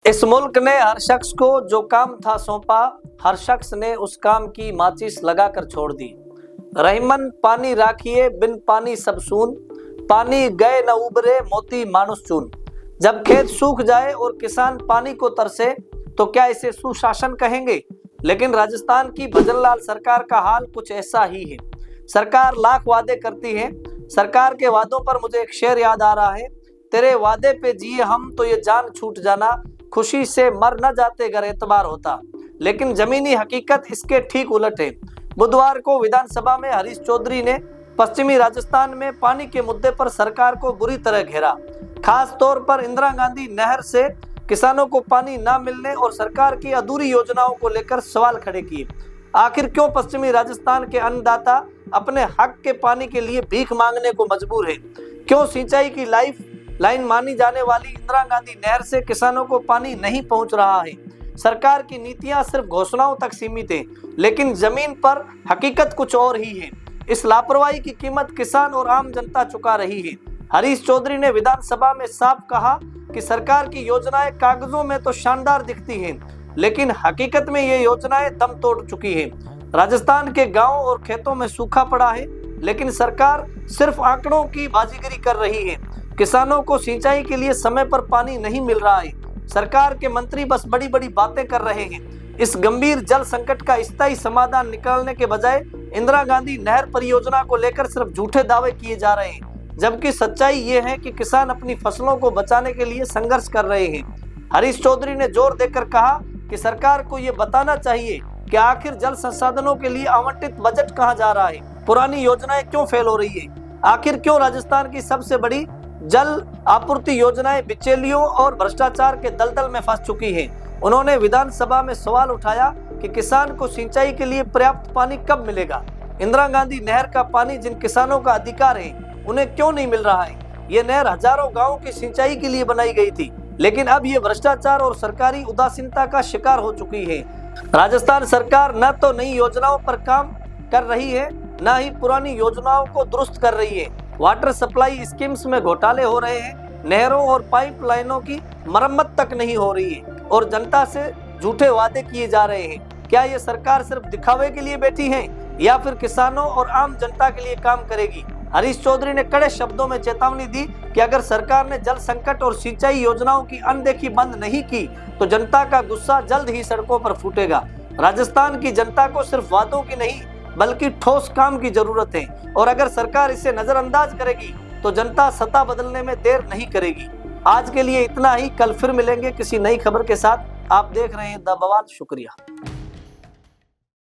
इस मुल्क ने हर शख्स को जो काम था सौंपा, हर शख्स ने उस काम की माचिस लगाकर छोड़ दी। रहीमन पानी राखिए बिन पानी सब सून, पानी गए न उबरे मोती मानुस चून। जब खेत सूख जाए और किसान पानी को तरसे तो क्या इसे सुशासन कहेंगे? लेकिन राजस्थान की भजनलाल सरकार का हाल कुछ ऐसा ही है। सरकार लाख वादे करती है। सरकार के वादों पर मुझे एक शेर याद आ रहा है, तेरे वादे पे जिए हम तो ये जान छूट जाना, खुशी से मर न जाते अगर एतबार होता। लेकिन जमीनी हकीकत इसके ठीक उलट है। बुधवार को विधानसभा में हरीश चौधरी ने पश्चिमी राजस्थान में पानी के मुद्दे पर सरकार को बुरी तरह घेरा। खास तौर पर इंदिरा गांधी नहर से किसानों को पानी न मिलने और सरकार की अधूरी योजनाओं को लेकर सवाल खड़े किए। आखिर क्यों पश्चिमी राजस्थान के अन्नदाता अपने हक के पानी के लिए भीख मांगने को मजबूर है? क्यों सिंचाई की लाइन मानी जाने वाली इंदिरा गांधी नहर से किसानों को पानी नहीं पहुंच रहा है? सरकार की नीतियां सिर्फ घोषणाओं तक सीमित है, लेकिन जमीन पर हकीकत कुछ और ही है। इस लापरवाही की कीमत किसान और आम जनता चुका रही है। हरीश चौधरी ने विधानसभा में साफ कहा कि सरकार की योजनाएं कागजों में तो शानदार दिखती हैं, लेकिन हकीकत में ये योजनाएं दम तोड़ चुकी है। राजस्थान के गांव और खेतों में सूखा पड़ा है, लेकिन सरकार सिर्फ आंकड़ों की बाजीगरी कर रही है। किसानों को सिंचाई के लिए समय पर पानी नहीं मिल रहा है। सरकार के मंत्री बस बड़ी बड़ी बातें कर रहे हैं। इस गंभीर जल संकट का स्थायी समाधान निकालने के बजाय इंदिरा गांधी नहर परियोजना को लेकर सिर्फ झूठे दावे किए जा रहे हैं, जबकि सच्चाई ये है कि किसान अपनी फसलों को बचाने के लिए संघर्ष कर रहे हैं। हरीश चौधरी ने जोर देकर कहा कि सरकार को ये बताना चाहिए कि आखिर जल संसाधनों के लिए आवंटित बजट कहां जा रहा है, पुरानी योजनाएं क्यों फेल हो रही है, आखिर क्यों राजस्थान की सबसे बड़ी जल आपूर्ति योजनाएं बिचौलियों और भ्रष्टाचार के दलदल में फंस चुकी हैं। उन्होंने विधानसभा में सवाल उठाया कि किसान को सिंचाई के लिए पर्याप्त पानी कब मिलेगा? इंदिरा गांधी नहर का पानी जिन किसानों का अधिकार है, उन्हें क्यों नहीं मिल रहा है? ये नहर हजारों गांवों की सिंचाई के लिए बनाई गई थी, लेकिन अब ये भ्रष्टाचार और सरकारी उदासीनता का शिकार हो चुकी है। राजस्थान सरकार न तो नई योजनाओं पर काम कर रही है, न ही पुरानी योजनाओं को दुरुस्त कर रही है। वाटर सप्लाई स्कीम्स में घोटाले हो रहे हैं, नहरों और पाइपलाइनों की मरम्मत तक नहीं हो रही है और जनता से झूठे वादे किए जा रहे हैं। क्या ये सरकार सिर्फ दिखावे के लिए बैठी है या फिर किसानों और आम जनता के लिए काम करेगी? हरीश चौधरी ने कड़े शब्दों में चेतावनी दी कि अगर सरकार ने जल संकट और सिंचाई योजनाओं की अनदेखी बंद नहीं की तो जनता का गुस्सा जल्द ही सड़कों पर फूटेगा। राजस्थान की जनता को सिर्फ वादों की नहीं बल्कि ठोस काम की जरूरत है, और अगर सरकार इसे नजरअंदाज करेगी तो जनता सत्ता बदलने में देर नहीं करेगी। आज के लिए इतना ही। कल फिर मिलेंगे किसी नई खबर के साथ। आप देख रहे हैं द बवाल। शुक्रिया।